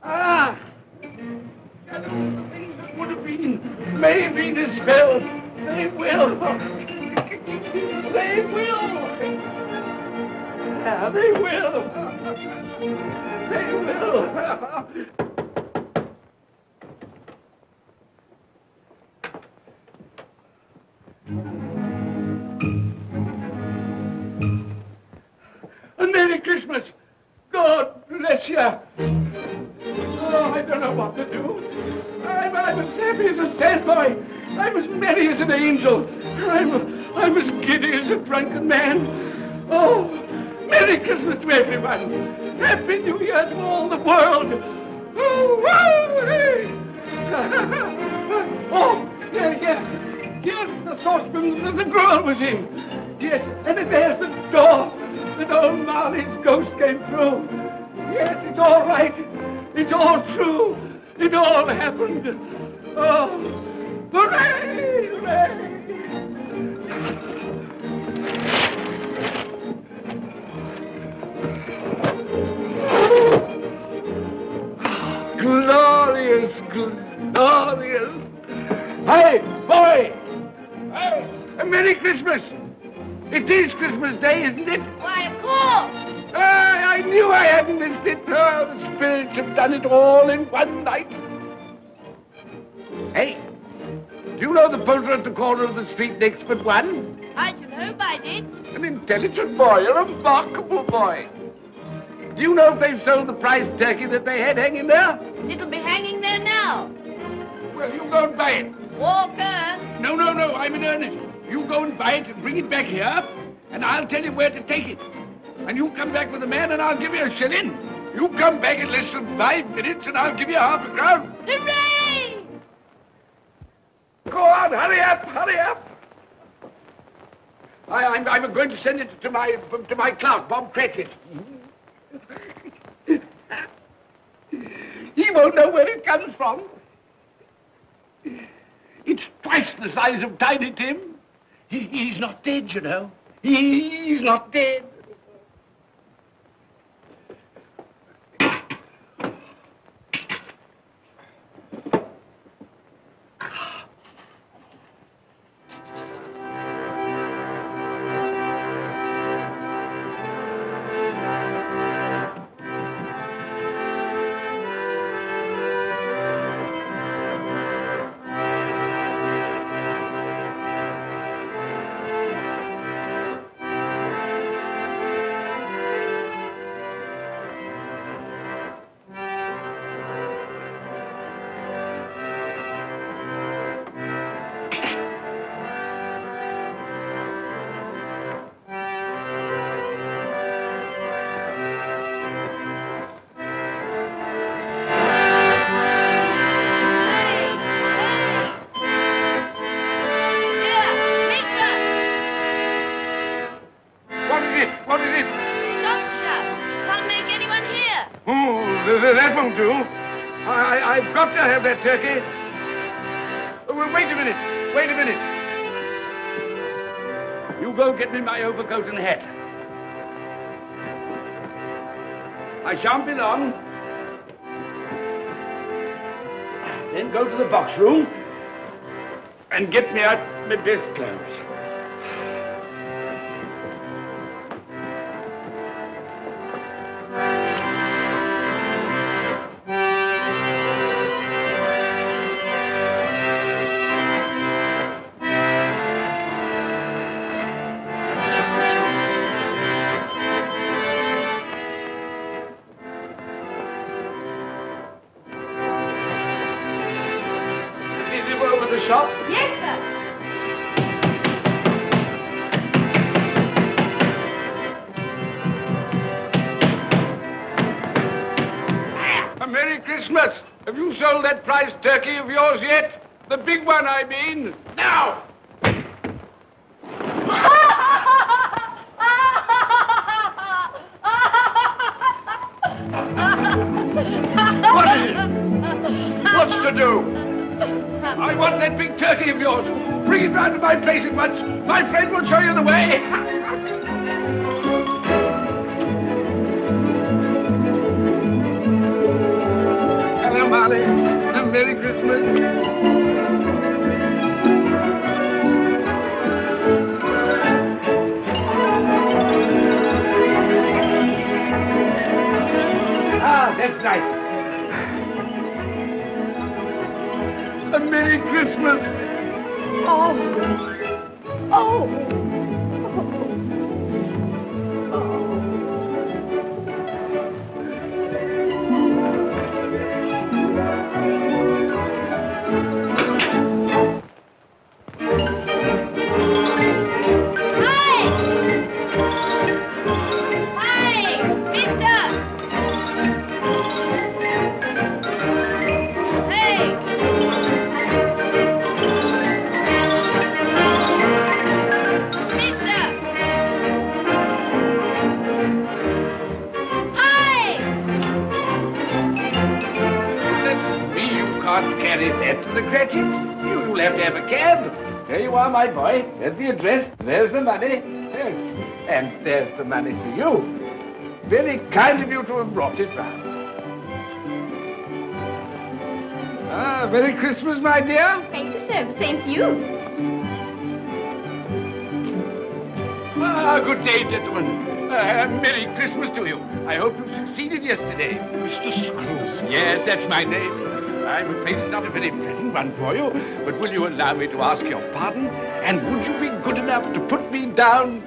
Ah! Things that would have been may be dispelled. They will. They will. Yeah, they will. They will. A Merry Christmas. God bless you. Oh, I don't know what to do. I'm as happy as a sandboy. I'm as merry as an angel. I'm as giddy as a drunken man. Oh, Merry Christmas to everyone. Happy New Year to all the world. Oh, hey. Oh, yeah. Here's the saucepan that the girl was in. Yes, and there's the door that old Marley's ghost came through. Yes, it's all right. It's all true. It all happened. Oh, hooray! Hooray! Glorious, glorious. Hey, boy! Hey, a Merry Christmas! It is Christmas Day, isn't it? Why, of course. I knew I hadn't missed it. Oh, the spirits have done it all in one night. Hey, do you know the poultry at the corner of the street next but one? I should hope I did. An intelligent boy, a remarkable boy. Do you know if they've sold the prize turkey that they had hanging there? It'll be hanging there now. Well, you go and buy it. Walker. No, I'm in earnest. You go and buy it and bring it back here, and I'll tell you where to take it. And you come back with the man, and I'll give you a shilling. You come back in less than 5 minutes, and I'll give you half a crown. Hooray! Go on, hurry up, hurry up. I'm going to send it to my clerk, Bob Cratchits. He won't know where it comes from. It's twice the size of Tiny Tim. He's not dead, you know. He's not dead. That won't do. I've got to have that turkey. Wait a minute. You go get me my overcoat and hat. I shan't be long. Then go to the box room and get me out my best clothes. Shop? Yes, sir. A Merry Christmas. Have you sold that prize turkey of yours yet? The big one, I mean. Now! my place at once. My friend will show you the way. Hello, Marley. And Merry Christmas. Ah, that's right. A Merry Christmas. Oh. Oh. Carry that to the Cratchits. You'll have to have a cab. There you are, my boy. There's the address. There's the money. And there's the money for you. Very kind of you to have brought it round. Ah, Merry Christmas, my dear. Thank you, sir. The same to you. Ah, good day, gentlemen. Merry Christmas to you. I hope you succeeded yesterday. Mr. Scrooge. Yes, that's my name. I'm afraid it's not a very pleasant one for you, but will you allow me to ask your pardon? And would you be good enough to put me down?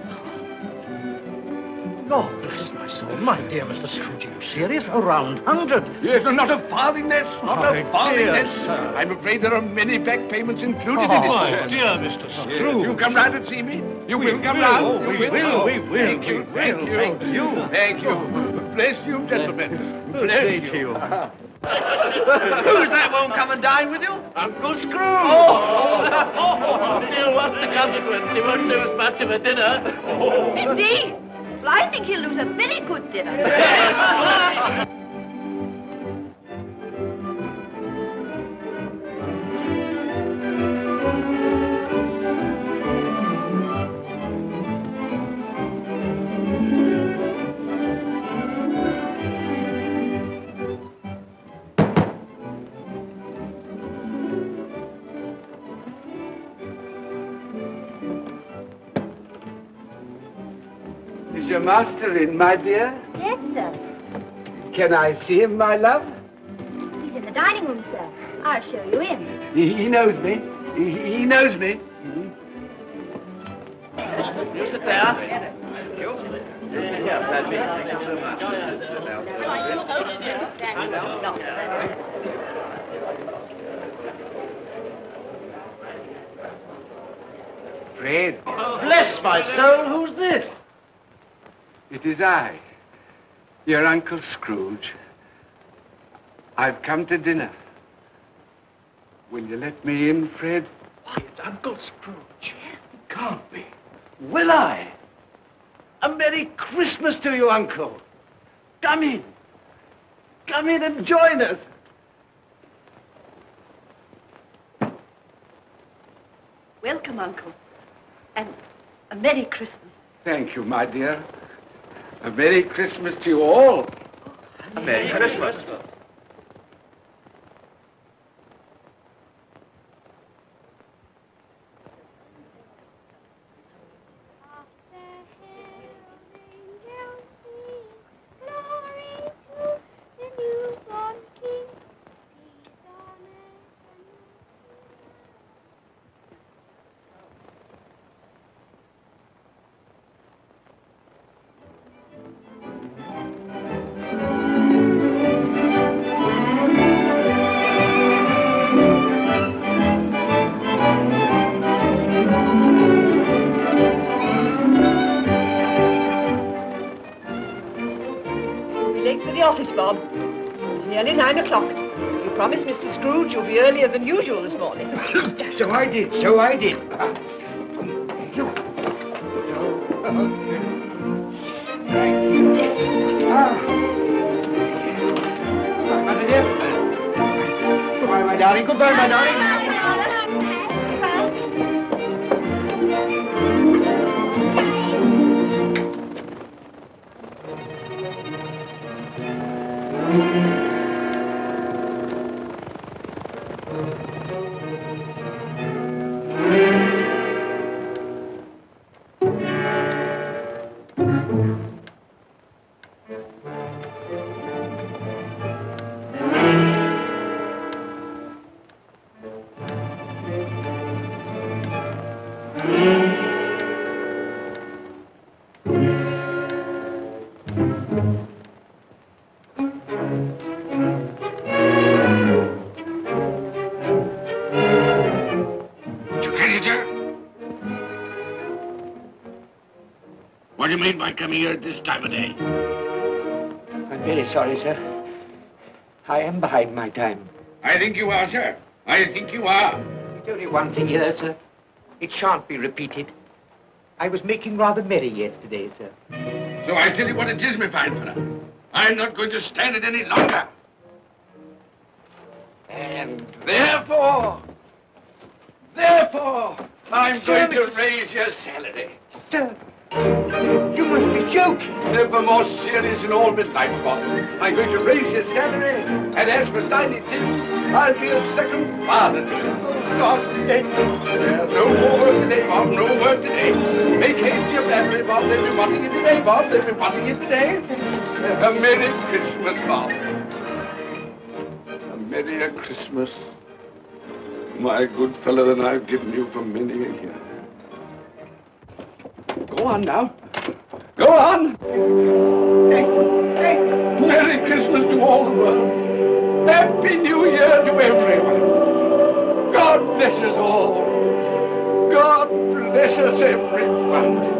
Lord bless my soul. My dear Mr. Scrooge, are you serious? A round 100? Yes, not a farthing less. Not a farthing dear less. sir. I'm afraid there are many back payments included in it. My dear Mr. Yes, Scrooge. you come round and see me. You will come will. round. Oh, we will. Thank you. Thank you. Thank you. Thank you. Bless you, gentlemen. Good day to you. Who's that won't come and dine with you? Uncle Scrooge. Still, what's the consequence? He won't lose much of a dinner. Indeed. Well, I think he'll lose a very good dinner. Is your master in, my dear? Yes, sir. Can I see him, my love? He's in the dining room, sir. I'll show you in. He knows me. He knows me. You sit there. Thank you. Here, Paddy. Thank you so much. Fred. Bless my soul, who's this? It is I, your Uncle Scrooge. I've come to dinner. Will you let me in, Fred? Why, it's Uncle Scrooge. It can't be. Will I? A Merry Christmas to you, Uncle. Come in. Come in and join us. Welcome, Uncle. And a Merry Christmas. Thank you, my dear. A Merry Christmas to you all. A Merry Christmas. Office, Bob. It's nearly 9 o'clock. You promised Mr. Scrooge you'll be earlier than usual this morning. So I did. Thank you. Thank you. Mother dear. Goodbye, my darling. Goodbye, my darling. What do you mean by coming here at this time of day? I'm very sorry, sir. I am behind my time. I think you are, sir. I think you are. It's only once a year, sir. It shan't be repeated. I was making rather merry yesterday, sir. So I tell you what it is, my fine fellow. I'm not going to stand it any longer. And therefore, I'm going to raise your salary. Sir, you must be joking. Never more serious in all my life, Bob. I'm going to raise your salary, and as for tiny things, I'll be a second father to you. God bless you. No more work today, Bob. No work today. Make haste to your family, Bob. They'll be wanting you today, Bob. They'll be wanting you today. A Merry Christmas, Bob. A Merry Christmas, my good fellow, than I've given you for many a year. Go on now. Go on. Merry Christmas to all the world. Happy New Year to everyone. God bless us all. God bless us everyone.